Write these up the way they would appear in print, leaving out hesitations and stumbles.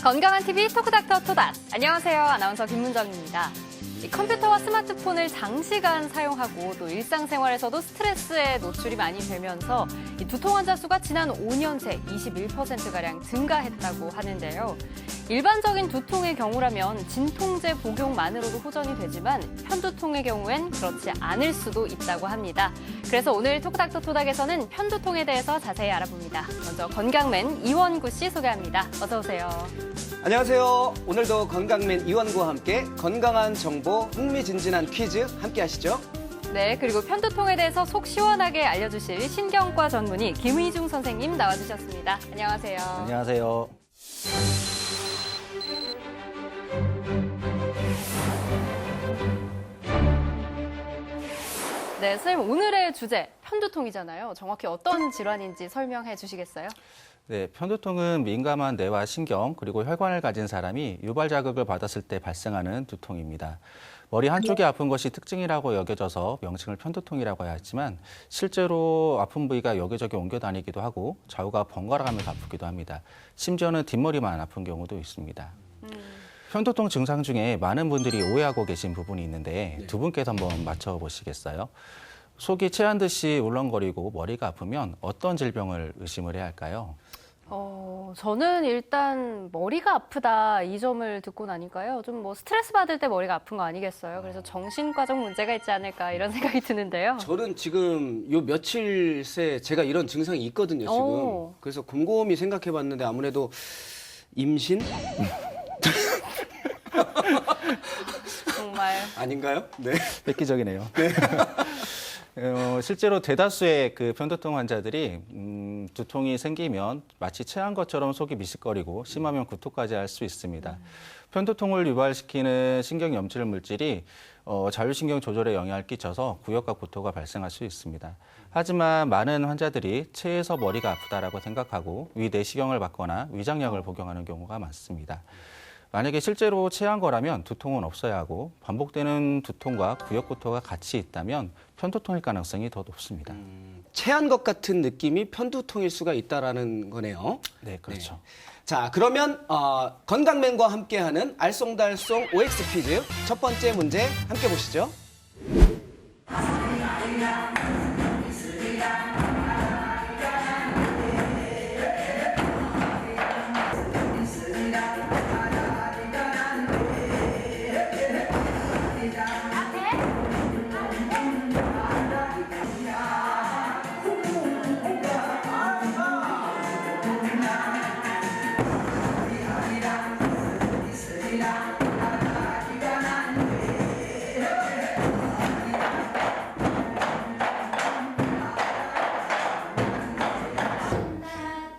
건강한 TV 토크닥터 토닥. 안녕하세요. 아나운서 김문정입니다. 컴퓨터와 스마트폰을 장시간 사용하고 또 일상생활에서도 스트레스에 노출이 많이 되면서 이 두통 환자 수가 지난 5년 새 21%가량 증가했다고 하는데요. 일반적인 두통의 경우라면 진통제 복용만으로도 호전이 되지만 편두통의 경우엔 그렇지 않을 수도 있다고 합니다. 그래서 오늘 토크닥터 토닥에서는 편두통에 대해서 자세히 알아봅니다. 먼저 건강맨 이원구 씨 소개합니다. 어서 오세요. 안녕하세요. 오늘도 건강맨 이원구와 함께 건강한 정보, 흥미진진한 퀴즈 함께 하시죠. 네, 그리고 편두통에 대해서 속 시원하게 알려주실 신경과 전문의 김의중 선생님 나와주셨습니다. 안녕하세요. 안녕하세요. 네, 선생님 오늘의 주제 편두통이잖아요. 정확히 어떤 질환인지 설명해 주시겠어요? 네, 편두통은 민감한 뇌와 신경 그리고 혈관을 가진 사람이 유발 자극을 받았을 때 발생하는 두통입니다. 머리 한쪽이 아픈 것이 특징이라고 여겨져서 명칭을 편두통이라고 해야 하지만 실제로 아픈 부위가 여기저기 옮겨 다니기도 하고 좌우가 번갈아가면서 아프기도 합니다. 심지어는 뒷머리만 아픈 경우도 있습니다. 편두통 증상 중에 많은 분들이 오해하고 계신 부분이 있는데 두 분께서 한번 맞춰보시겠어요? 속이 체한 듯이 울렁거리고 머리가 아프면 어떤 질병을 의심을 해야 할까요? 저는 일단 머리가 아프다 이 점을 듣고 나니까요. 좀 뭐 스트레스 받을 때 머리가 아픈 거 아니겠어요? 그래서 정신과적 문제가 있지 않을까 이런 생각이 드는데요. 저는 지금 요 며칠 새 제가 이런 증상이 있거든요, 지금. 오. 그래서 곰곰이 생각해 봤는데 아무래도 임신? 정말. 아닌가요? 네. 획기적이네요. 실제로 대다수의 그 편두통 환자들이 두통이 생기면 마치 체한 것처럼 속이 미식거리고 심하면 구토까지 할 수 있습니다. 편두통을 유발시키는 신경 염질 물질이 자율신경 조절에 영향을 끼쳐서 구역과 구토가 발생할 수 있습니다. 하지만 많은 환자들이 체해서 머리가 아프다라고 생각하고 위 내시경을 받거나 위장약을 복용하는 경우가 많습니다. 만약에 실제로 체한 거라면 두통은 없어야 하고 반복되는 두통과 구역구토가 같이 있다면 편두통일 가능성이 더 높습니다. 체한 것 같은 느낌이 편두통일 수가 있다라는 거네요. 네, 그렇죠. 네. 자, 그러면 건강맨과 함께하는 알쏭달쏭 OX 퀴즈 첫 번째 문제 함께 보시죠.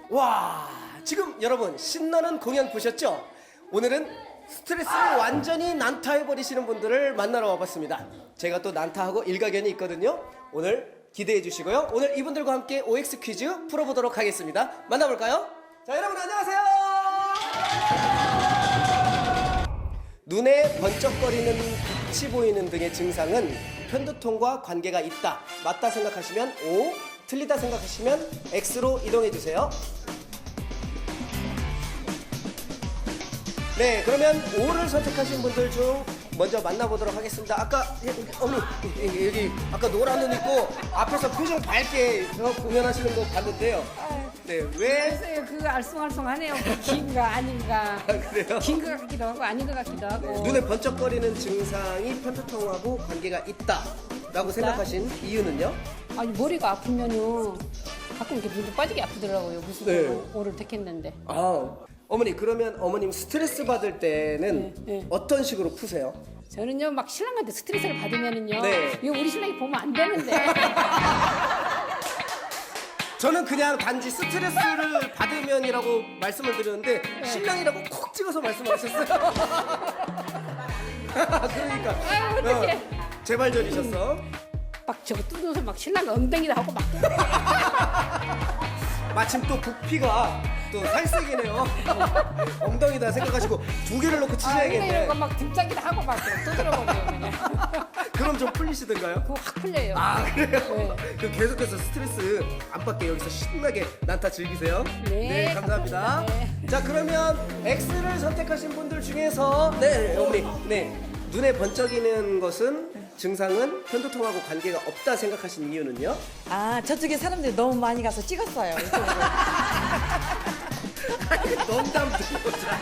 와, 지금 여러분 신나는 공연 보셨죠? 오늘은 스트레스를 완전히 난타해버리시는 분들을 만나러 와봤습니다. 제가 또 난타하고 일가견이 있거든요. 오늘 기대해 주시고요. 오늘 이분들과 함께 OX 퀴즈 풀어보도록 하겠습니다. 만나볼까요? 자, 여러분 안녕하세요. 눈에 번쩍거리는 빛이 보이는 등의 증상은 편두통과 관계가 있다. 맞다 생각하시면 O, 틀리다 생각하시면 X로 이동해 주세요. 네, 그러면 O를 선택하신 분들 중 먼저 만나보도록 하겠습니다. 아까 어머니 여기 아까 노란 눈 있고 앞에서 표정 밝게 공연하시는 거 봤는데요. 네, 왜? 글쎄요, 그거 알쏭알쏭하네요. 긴가 아닌가. 그래요? 긴 것 같기도 하고 아닌 것 같기도 하고. 눈에 번쩍거리는 증상이 편두통하고 관계가 있다라고 생각하신 이유는요? 아니 머리가 아프면요 가끔 이렇게 눈도 빠지게 아프더라고요. 무슨 네. 오를 택했는데. 어머니 그러면 어머님 스트레스 받을 때는 네. 어떤 식으로 푸세요? 저는요 막 신랑한테 스트레스를 받으면은요. 네. 이거 우리 신랑이 보면 안 되는데. 저는 그냥 단지 스트레스를 받으면이라고 말씀을 드렸는데 신랑이라고 콕 찍어서 말씀하셨어요. 그러니까 아유, 어떡해. 재발견이셨어. 막 저거 뜯어서 막 신랑 엉덩이도 하고 막. 마치 마침 또 부피가 또 살색이네요. 엉덩이다 생각하시고 두 개를 넣고 아, 치셔야겠네. 이거 막 등짝이다 하고 막 두드려버려요 그냥. 그럼 좀 풀리시던가요? 그거 확 풀려요. 아 그래요? 네. 그럼 계속해서 스트레스 안 받게 여기서 신나게 난타 즐기세요. 네, 감사합니다. 감사합니다. 자 그러면 X를 선택하신 분들 중에서 네 어머니 네 눈에 번쩍이는 것은 증상은 편두통하고 관계가 없다 생각하신 이유는요? 아, 저쪽에 사람들이 너무 많이 가서 찍었어요. 이쪽으로. 농담 듣고 자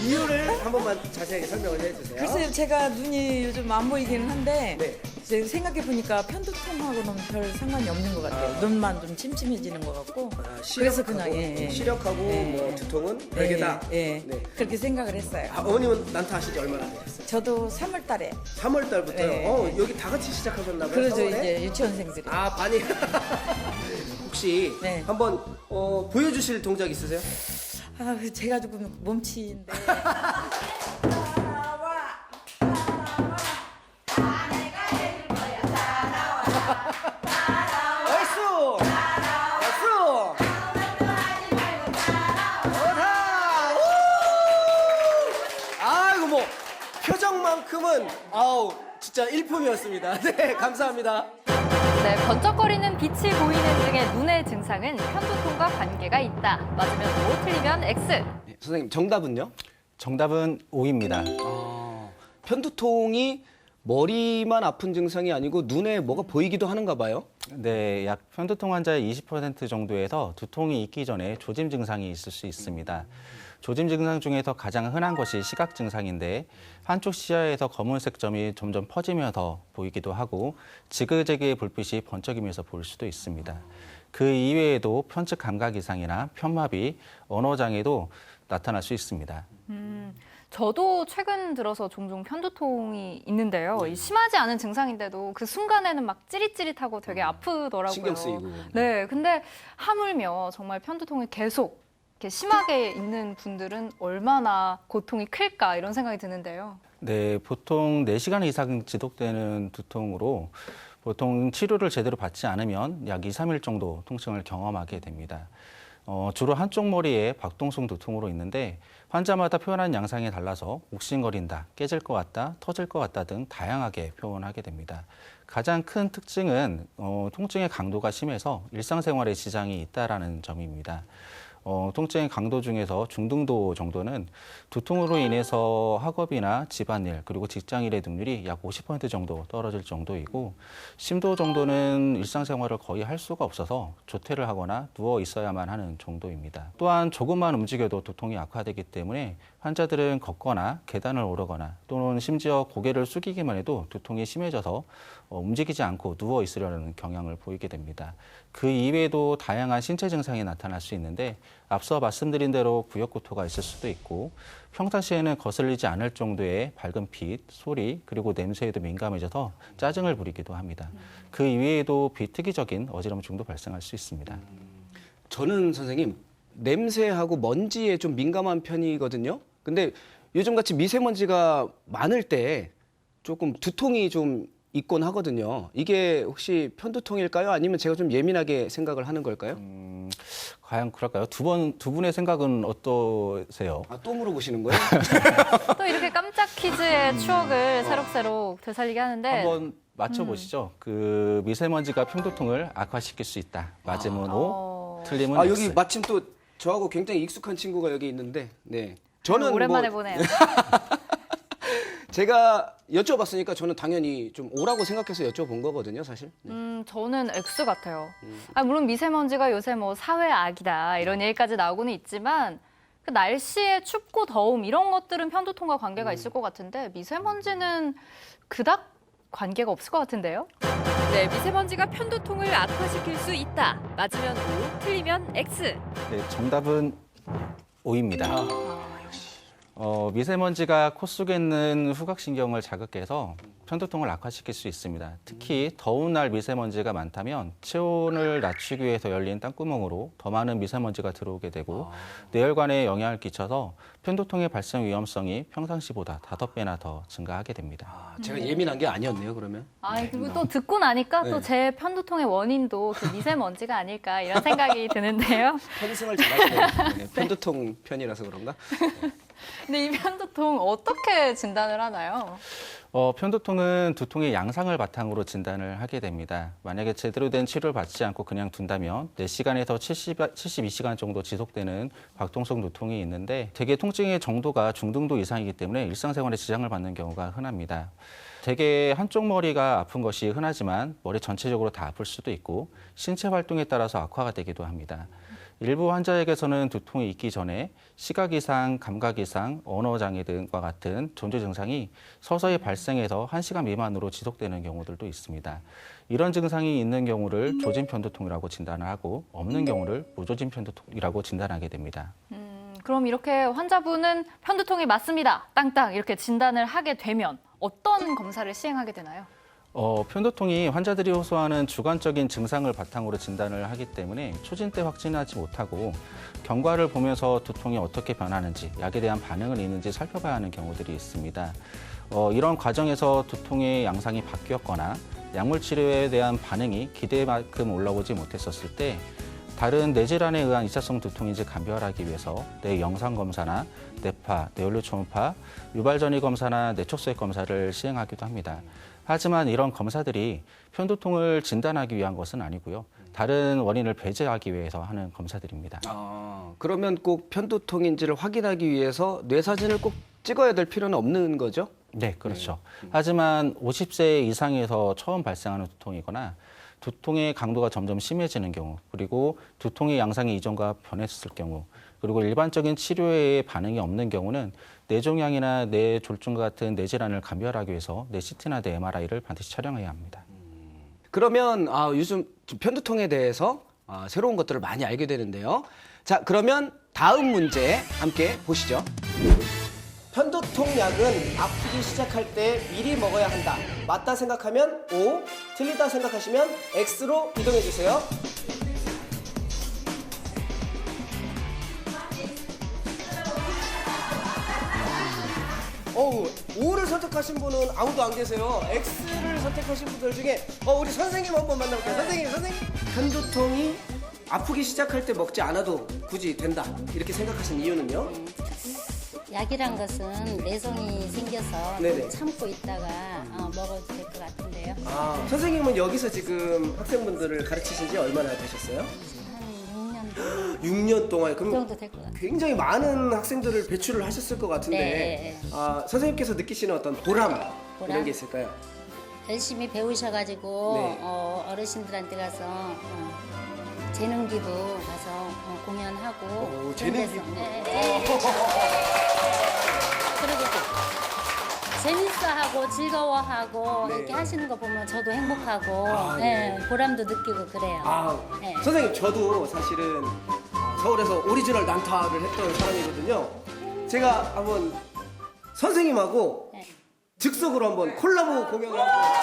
이유를 한 번만 자세하게 설명을 해주세요. 글쎄요, 제가 눈이 요즘 안 보이기는 한데 네. 생각해 보니까 편두통하고는 별 상관이 없는 것 같아요. 눈만 좀 침침해지는 것 같고. 그래서 그냥 시력하고 예. 뭐 두통은 별개다. 예, 네. 그렇게 생각을 했어요. 아, 어머님은 난타 하신 지 얼마나 되셨어요? 저도 3월달에 3월 달부터요. 네. 여기 다 같이 시작하셨나 봐요. 그러죠 3월에? 이제 유치원생들이. 아 반이 혹시 네. 한번 보여주실 동작 있으세요? 아, 제가 조금 몸치인데. 나이스! 나이스! 좋다! 우! 아이고 뭐 표정만큼은 아우 진짜 일품이었습니다. 네 감사합니다. 네, 번쩍거리는 빛이 보이는 등의 눈의 증상은 편두통과 관계가 있다. 맞으면 O, 틀리면 X. 네, 선생님 정답은요? 정답은 O입니다. 편두통이 머리만 아픈 증상이 아니고 눈에 뭐가 보이기도 하는가 봐요. 네, 약 편두통 환자의 20% 정도에서 두통이 있기 전에 조짐 증상이 있을 수 있습니다. 조짐 증상 중에서 가장 흔한 것이 시각 증상인데 한쪽 시야에서 검은색 점이 점점 퍼지면서 보이기도 하고 지그재그의 불빛이 번쩍이면서 보일 수도 있습니다. 그 이외에도 편측 감각 이상이나 편마비, 언어 장애도 나타날 수 있습니다. 저도 최근 들어서 종종 편두통이 있는데요. 이 심하지 않은 증상인데도 그 순간에는 막 찌릿찌릿하고 되게 아프더라고요. 신경 쓰이고. 네, 근데 하물며 정말 편두통이 계속 이렇게 심하게 있는 분들은 얼마나 고통이 클까 이런 생각이 드는데요. 네, 보통 4시간 이상 지속되는 두통으로 보통 치료를 제대로 받지 않으면 약 2, 3일 정도 통증을 경험하게 됩니다. 주로 한쪽 머리에 박동성 두통으로 있는데 환자마다 표현하는 양상이 달라서 옥신거린다, 깨질 것 같다, 터질 것 같다 등 다양하게 표현하게 됩니다. 가장 큰 특징은 통증의 강도가 심해서 일상생활에 지장이 있다라는 점입니다. 통증의 강도 중에서 중등도 정도는 두통으로 인해서 학업이나 집안일 그리고 직장일의 능률이 약 50% 정도 떨어질 정도이고 심도 정도는 일상생활을 거의 할 수가 없어서 조퇴를 하거나 누워 있어야만 하는 정도입니다. 또한 조금만 움직여도 두통이 악화되기 때문에 환자들은 걷거나 계단을 오르거나 또는 심지어 고개를 숙이기만 해도 두통이 심해져서 움직이지 않고 누워 있으려는 경향을 보이게 됩니다. 그 이외에도 다양한 신체 증상이 나타날 수 있는데 앞서 말씀드린 대로 구역구토가 있을 수도 있고 평상시에는 거슬리지 않을 정도의 밝은 빛, 소리 그리고 냄새에도 민감해져서 짜증을 부리기도 합니다. 그 이외에도 비특이적인 어지럼증도 발생할 수 있습니다. 저는 선생님 냄새하고 먼지에 좀 민감한 편이거든요. 근데 요즘같이 미세먼지가 많을 때 조금 두통이 좀 있곤 하거든요. 이게 혹시 편두통일까요? 아니면 제가 좀 예민하게 생각을 하는 걸까요? 과연 그럴까요? 두 분의 생각은 어떠세요? 아, 또 물어보시는 거예요? 또 이렇게 깜짝 퀴즈의 추억을 새록새록 되살리게 하는데 한번 맞춰보시죠. 그 미세먼지가 편두통을 악화시킬 수 있다. 맞으면 O, 틀리면 아, X. 여기 마침 또 저하고 굉장히 익숙한 친구가 여기 있는데, 네. 저는 오랜만에 뭐 보네요. 제가 여쭤봤으니까 저는 당연히 좀 오라고 생각해서 여쭤본 거거든요, 사실. 네. 저는 X 같아요. 물론 미세먼지가 요새 뭐 사회 악이다 이런 얘기까지 나오고는 있지만 그 날씨의 춥고 더움 이런 것들은 편두통과 관계가 있을 것 같은데 미세먼지는 그닥 관계가 없을 것 같은데요? 네, 미세먼지가 편두통을 악화시킬 수 있다. 맞으면 O, 틀리면 X. 네, 정답은 O입니다. 미세먼지가 코 속에 있는 후각신경을 자극해서 편두통을 악화시킬 수 있습니다. 특히 더운 날 미세먼지가 많다면 체온을 낮추기 위해서 열린 땅구멍으로 더 많은 미세먼지가 들어오게 되고 뇌혈관에 영향을 끼쳐서 편두통의 발생 위험성이 평상시보다 5배나 더 증가하게 됩니다. 제가 예민한 게 아니었네요, 그러면. 그리고 또 듣고 나니까 또 제 편두통의 원인도 그 미세먼지가 아닐까 이런 생각이 드는데요. 편승을 잘하시네요. 네, 편두통 편이라서 그런가? 근데 이 편두통 어떻게 진단을 하나요? 편두통은 두통의 양상을 바탕으로 진단을 하게 됩니다. 만약에 제대로 된 치료를 받지 않고 그냥 둔다면 4시간에서 72시간 정도 지속되는 박통성 두통이 있는데 대개 통증의 정도가 중등도 이상이기 때문에 일상생활에 지장을 받는 경우가 흔합니다. 대개 한쪽 머리가 아픈 것이 흔하지만 머리 전체적으로 다 아플 수도 있고 신체 활동에 따라서 악화가 되기도 합니다. 일부 환자에게서는 두통이 있기 전에 시각 이상, 감각 이상, 언어 장애 등과 같은 전조 증상이 서서히 발생해서 1시간 미만으로 지속되는 경우들도 있습니다. 이런 증상이 있는 경우를 조진 편두통이라고 진단을 하고 없는 경우를 무조진 편두통이라고 진단하게 됩니다. 그럼 이렇게 환자분은 편두통이 맞습니다. 땅땅 이렇게 진단을 하게 되면 어떤 검사를 시행하게 되나요? 편두통이 환자들이 호소하는 주관적인 증상을 바탕으로 진단을 하기 때문에 초진 때 확진하지 못하고 경과를 보면서 두통이 어떻게 변하는지, 약에 대한 반응은 있는지 살펴봐야 하는 경우들이 있습니다. 이런 과정에서 두통의 양상이 바뀌었거나 약물 치료에 대한 반응이 기대만큼 올라오지 못했었을 때 다른 뇌질환에 의한 2차성 두통인지 감별하기 위해서 뇌 영상 검사나 뇌파, 뇌연료 초음파, 유발전이 검사나 뇌척수액 검사를 시행하기도 합니다. 하지만 이런 검사들이 편두통을 진단하기 위한 것은 아니고요. 다른 원인을 배제하기 위해서 하는 검사들입니다. 그러면 꼭 편두통인지를 확인하기 위해서 뇌사진을 꼭 찍어야 될 필요는 없는 거죠? 네, 그렇죠. 하지만 50세 이상에서 처음 발생하는 두통이거나 두통의 강도가 점점 심해지는 경우, 그리고 두통의 양상이 이전과 변했을 경우, 그리고 일반적인 치료에 반응이 없는 경우는 뇌종양이나 뇌졸중 같은 뇌질환을 감별하기 위해서 뇌CT나 뇌MRI를 반드시 촬영해야 합니다. 그러면 요즘 좀 편두통에 대해서 새로운 것들을 많이 알게 되는데요. 자, 그러면 다음 문제 함께 보시죠. 편두통 약은 아프기 시작할 때 미리 먹어야 한다. 맞다 생각하면 O, 틀리다 생각하시면 X로 이동해 주세요. O를 선택하신 분은 아무도 안 계세요. X를 선택하신 분들 중에 우리 선생님 한번 만나볼게요. 선생님. 편두통이 아프기 시작할 때 먹지 않아도 굳이 된다. 이렇게 생각하신 이유는요? 약이란 것은 내성이 생겨서 네네. 참고 있다가 먹어도 될 것 같은데요. 선생님은 여기서 지금 학생분들을 가르치신 지 얼마나 되셨어요? 한 6년 정도 6년 동안. 그 그럼 정도 될 것 같아요. 굉장히 많은 학생들을 배출을 하셨을 것 같은데 네. 선생님께서 느끼시는 어떤 보람 보람? 이런 게 있을까요? 열심히 배우셔가지고 네. 어르신들한테 가서 재능기부 가서 공연하고 재능기부. 그런 데서, 네. 그리고 재밌어하고 즐거워하고 네. 이렇게 하시는 거 보면 저도 행복하고 네, 보람도 느끼고 그래요. 네. 선생님, 저도 사실은 서울에서 오리지널 난타를 했던 사람이거든요. 제가 한번 선생님하고 네. 즉석으로 한번 콜라보 공연을 한번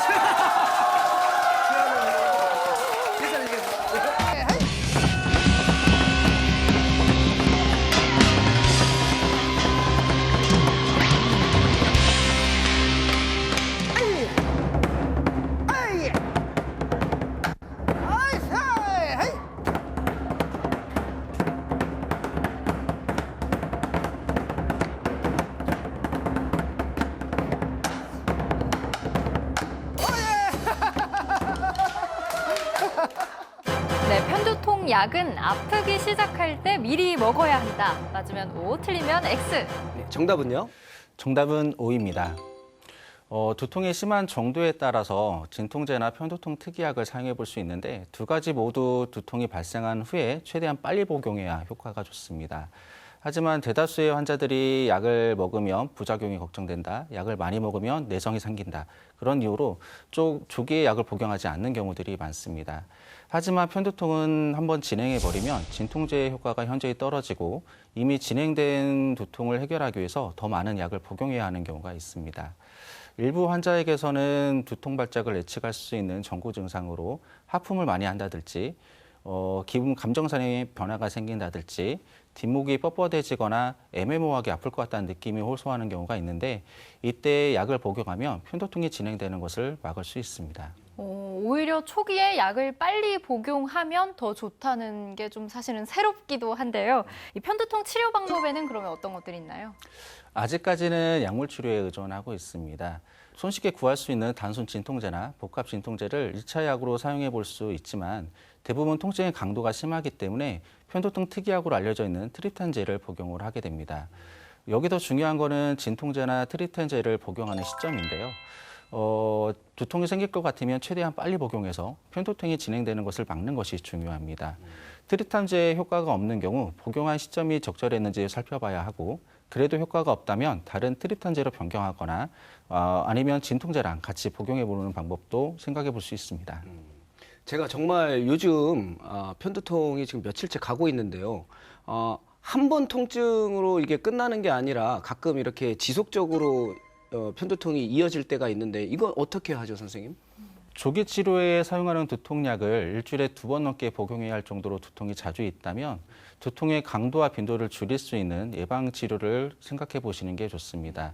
네, 편두통 약은 아프기 시작할 때 미리 먹어야 한다. 맞으면 O, 틀리면 X. 네, 정답은요? 정답은 O입니다. 두통의 심한 정도에 따라서 진통제나 편두통 특이약을 사용해 볼 수 있는데 두 가지 모두 두통이 발생한 후에 최대한 빨리 복용해야 효과가 좋습니다. 하지만 대다수의 환자들이 약을 먹으면 부작용이 걱정된다, 약을 많이 먹으면 내성이 생긴다, 그런 이유로 조기에 약을 복용하지 않는 경우들이 많습니다. 하지만 편두통은 한번 진행해버리면 진통제의 효과가 현저히 떨어지고 이미 진행된 두통을 해결하기 위해서 더 많은 약을 복용해야 하는 경우가 있습니다. 일부 환자에게서는 두통 발작을 예측할 수 있는 전구 증상으로 하품을 많이 한다든지 기분 감정상의 변화가 생긴다든지 뒷목이 뻣뻣해지거나 애매모호하게 아플 것 같다는 느낌이 호소하는 경우가 있는데 이때 약을 복용하면 편두통이 진행되는 것을 막을 수 있습니다. 오히려 초기에 약을 빨리 복용하면 더 좋다는 게 좀 사실은 새롭기도 한데요. 이 편두통 치료 방법에는 그러면 어떤 것들이 있나요? 아직까지는 약물 치료에 의존하고 있습니다. 손쉽게 구할 수 있는 단순 진통제나 복합 진통제를 1차 약으로 사용해 볼 수 있지만 대부분 통증의 강도가 심하기 때문에 편두통 특이약으로 알려져 있는 트리탄제를 복용을 하게 됩니다. 여기서 중요한 거는 진통제나 트리탄제를 복용하는 시점인데요. 두통이 생길 것 같으면 최대한 빨리 복용해서 편두통이 진행되는 것을 막는 것이 중요합니다. 트리탄제의 효과가 없는 경우 복용한 시점이 적절했는지 살펴봐야 하고 그래도 효과가 없다면 다른 트리탄제로 변경하거나 아니면 진통제랑 같이 복용해 보는 방법도 생각해 볼 수 있습니다. 제가 정말 요즘 편두통이 지금 며칠째 가고 있는데요. 한 번 통증으로 이게 끝나는 게 아니라 가끔 이렇게 지속적으로 편두통이 이어질 때가 있는데 이건 어떻게 하죠, 선생님? 조기 치료에 사용하는 두통약을 일주일에 2번 넘게 복용해야 할 정도로 두통이 자주 있다면 두통의 강도와 빈도를 줄일 수 있는 예방 치료를 생각해 보시는 게 좋습니다.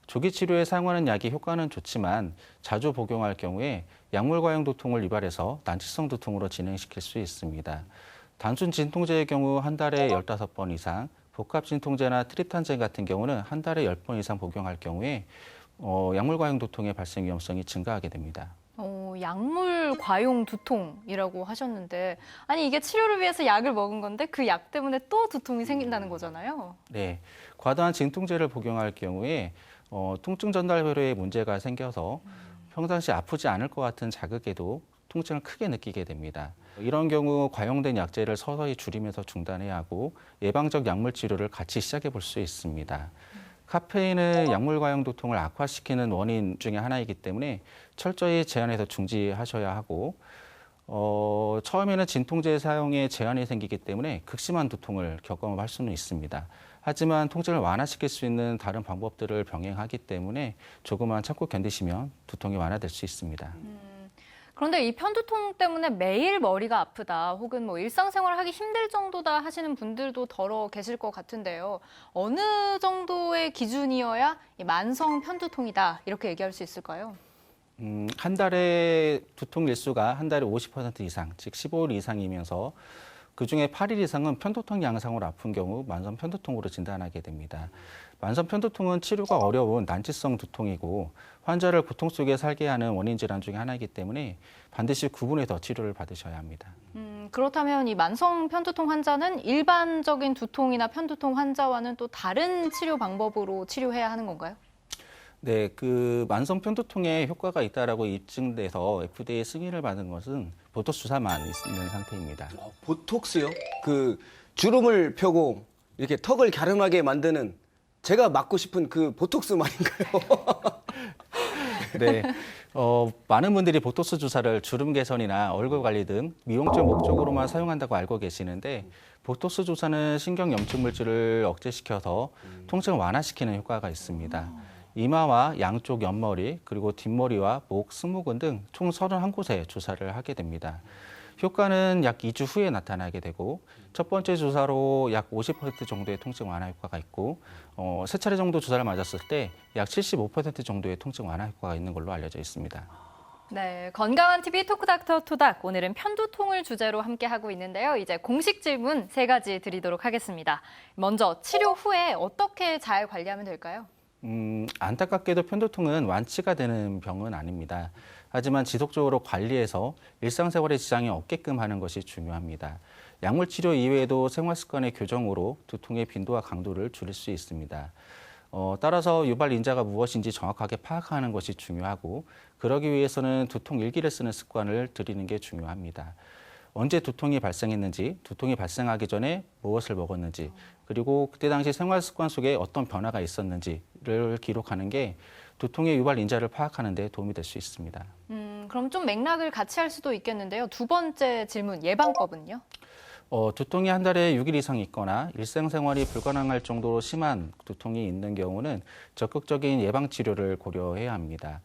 조기 치료에 사용하는 약이 효과는 좋지만 자주 복용할 경우에 약물 과용 두통을 유발해서 난치성 두통으로 진행시킬 수 있습니다. 단순 진통제의 경우 한 달에 15번 이상, 복합 진통제나 트리탄제 같은 경우는 한 달에 10번 이상 복용할 경우에 약물 과용 두통의 발생 위험성이 증가하게 됩니다. 약물 과용 두통이라고 하셨는데 아니 이게 치료를 위해서 약을 먹은 건데 그 약 때문에 또 두통이 생긴다는 거잖아요. 네, 과도한 진통제를 복용할 경우에 통증 전달 회로에 문제가 생겨서 평상시 아프지 않을 것 같은 자극에도 통증을 크게 느끼게 됩니다. 이런 경우 과용된 약제를 서서히 줄이면서 중단해야 하고 예방적 약물 치료를 같이 시작해 볼 수 있습니다. 카페인은 약물 과용 두통을 악화시키는 원인 중에 하나이기 때문에 철저히 제한해서 중지하셔야 하고 처음에는 진통제 사용에 제한이 생기기 때문에 극심한 두통을 경험할 수는 있습니다. 하지만 통증을 완화시킬 수 있는 다른 방법들을 병행하기 때문에 조금만 참고 견디시면 두통이 완화될 수 있습니다. 그런데 이 편두통 때문에 매일 머리가 아프다 혹은 뭐 일상생활을 하기 힘들 정도다 하시는 분들도 더러 계실 것 같은데요. 어느 정도의 기준이어야 이 만성 편두통이다 이렇게 얘기할 수 있을까요? 한 달에 두통 일수가 한 달에 50% 이상, 즉 15일 이상이면서 그중에 8일 이상은 편두통 양상으로 아픈 경우 만성 편두통으로 진단하게 됩니다. 만성 편두통은 치료가 어려운 난치성 두통이고 환자를 고통 속에 살게 하는 원인 질환 중에 하나이기 때문에 반드시 구분해서 치료를 받으셔야 합니다. 그렇다면 이 만성 편두통 환자는 일반적인 두통이나 편두통 환자와는 또 다른 치료 방법으로 치료해야 하는 건가요? 네, 그 만성 편두통에 효과가 있다라고 입증돼서 FDA 승인을 받은 것은 보톡스 주사만 있는 상태입니다. 보톡스요? 그 주름을 펴고 이렇게 턱을 갸름하게 만드는 제가 맞고 싶은 그 보톡스 말인가요? 네, 많은 분들이 보톡스 주사를 주름 개선이나 얼굴 관리 등 미용적 목적으로만 사용한다고 알고 계시는데 보톡스 주사는 신경 염증 물질을 억제시켜서 통증을 완화시키는 효과가 있습니다. 이마와 양쪽 옆머리, 그리고 뒷머리와 목, 승모근 등 총 31곳에 주사를 하게 됩니다. 효과는 약 2주 후에 나타나게 되고 첫 번째 주사로 약 50% 정도의 통증 완화 효과가 있고 세 차례 정도 주사를 맞았을 때 약 75% 정도의 통증 완화 효과가 있는 걸로 알려져 있습니다. 네, 건강한 TV 토크닥터 토닥 오늘은 편두통을 주제로 함께하고 있는데요. 이제 공식 질문 3가지 드리도록 하겠습니다. 먼저 치료 후에 어떻게 잘 관리하면 될까요? 안타깝게도 편두통은 완치가 되는 병은 아닙니다. 하지만 지속적으로 관리해서 일상생활에 지장이 없게끔 하는 것이 중요합니다. 약물 치료 이외에도 생활 습관의 교정으로 두통의 빈도와 강도를 줄일 수 있습니다. 따라서 유발 인자가 무엇인지 정확하게 파악하는 것이 중요하고 그러기 위해서는 두통 일기를 쓰는 습관을 들이는 게 중요합니다. 언제 두통이 발생했는지, 두통이 발생하기 전에 무엇을 먹었는지, 그리고 그때 당시 생활 습관 속에 어떤 변화가 있었는지를 기록하는 게 두통의 유발 인자를 파악하는 데 도움이 될 수 있습니다. 그럼 좀 맥락을 같이 할 수도 있겠는데요. 두 번째 질문, 예방법은요? 두통이 한 달에 6일 이상 있거나 일상생활이 불가능할 정도로 심한 두통이 있는 경우는 적극적인 예방치료를 고려해야 합니다.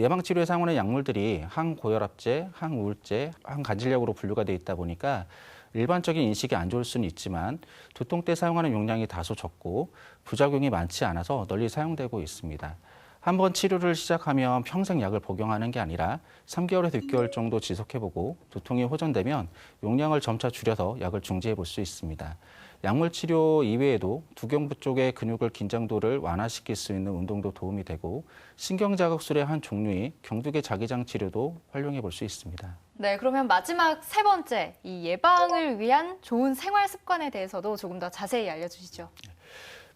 예방치료에 사용하는 약물들이 항고혈압제, 항우울제, 항간질약으로 분류가 돼 있다 보니까 일반적인 인식이 안 좋을 수는 있지만 두통 때 사용하는 용량이 다소 적고 부작용이 많지 않아서 널리 사용되고 있습니다. 한번 치료를 시작하면 평생 약을 복용하는 게 아니라 3개월에서 6개월 정도 지속해보고 두통이 호전되면 용량을 점차 줄여서 약을 중지해 볼 수 있습니다. 약물 치료 이외에도 두경부 쪽의 근육을 긴장도를 완화시킬 수 있는 운동도 도움이 되고 신경자극술의 한 종류의 경두계 자기장 치료도 활용해 볼 수 있습니다. 네, 그러면 마지막 세 번째, 이 예방을 위한 좋은 생활 습관에 대해서도 조금 더 자세히 알려주시죠.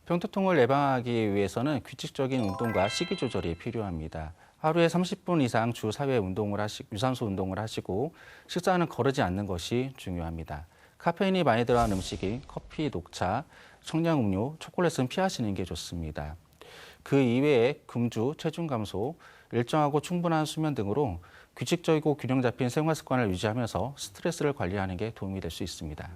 편두통을 예방하기 위해서는 규칙적인 운동과 식이 조절이 필요합니다. 하루에 30분 이상 주 4회 유산소 운동을 하시고 식사는 거르지 않는 것이 중요합니다. 카페인이 많이 들어간 음식이 커피, 녹차, 청량음료, 초콜릿은 피하시는 게 좋습니다. 그 이외에 금주, 체중 감소, 일정하고 충분한 수면 등으로 규칙적이고 균형 잡힌 생활 습관을 유지하면서 스트레스를 관리하는 게 도움이 될 수 있습니다.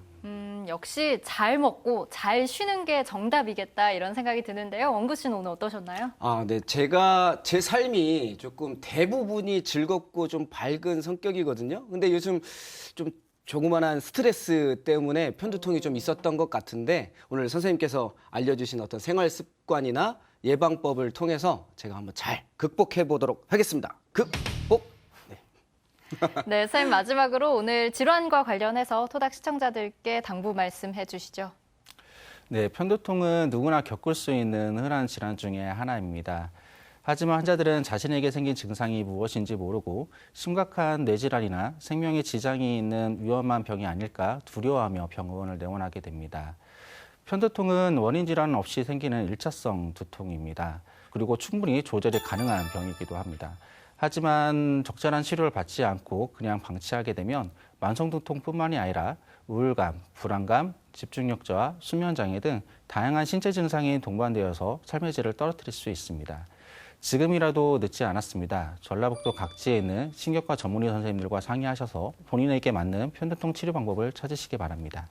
역시 잘 먹고 잘 쉬는 게 정답이겠다 이런 생각이 드는데요. 원구 씨는 오늘 어떠셨나요? 네. 제가 제 삶이 조금 대부분이 즐겁고 좀 밝은 성격이거든요. 근데 요즘 좀 조그만한 스트레스 때문에 편두통이 좀 있었던 것 같은데 오늘 선생님께서 알려주신 어떤 생활 습관이나 예방법을 통해서 제가 한번 잘 극복해 보도록 하겠습니다. 극복! 네, 선생님 마지막으로 오늘 질환과 관련해서 토닥 시청자들께 당부 말씀해 주시죠. 네, 편두통은 누구나 겪을 수 있는 흔한 질환 중에 하나입니다. 하지만 환자들은 자신에게 생긴 증상이 무엇인지 모르고 심각한 뇌질환이나 생명에 지장이 있는 위험한 병이 아닐까 두려워하며 병원을 내원하게 됩니다. 편두통은 원인 질환 없이 생기는 1차성 두통입니다. 그리고 충분히 조절이 가능한 병이기도 합니다. 하지만 적절한 치료를 받지 않고 그냥 방치하게 되면 만성두통뿐만이 아니라 우울감, 불안감, 집중력 저하, 수면장애 등 다양한 신체 증상이 동반되어서 삶의 질을 떨어뜨릴 수 있습니다. 지금이라도 늦지 않았습니다. 전라북도 각지에 있는 신경과 전문의 선생님들과 상의하셔서 본인에게 맞는 편두통 치료 방법을 찾으시기 바랍니다.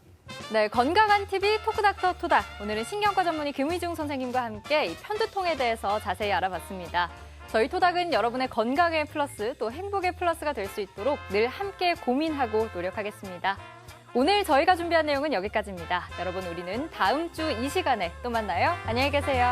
네, 건강한 TV 토크닥터 토닥. 오늘은 신경과 전문의 김의중 선생님과 함께 이 편두통에 대해서 자세히 알아봤습니다. 저희 토닥은 여러분의 건강의 플러스 또 행복의 플러스가 될 수 있도록 늘 함께 고민하고 노력하겠습니다. 오늘 저희가 준비한 내용은 여기까지입니다. 여러분, 우리는 다음 주 이 시간에 또 만나요. 안녕히 계세요.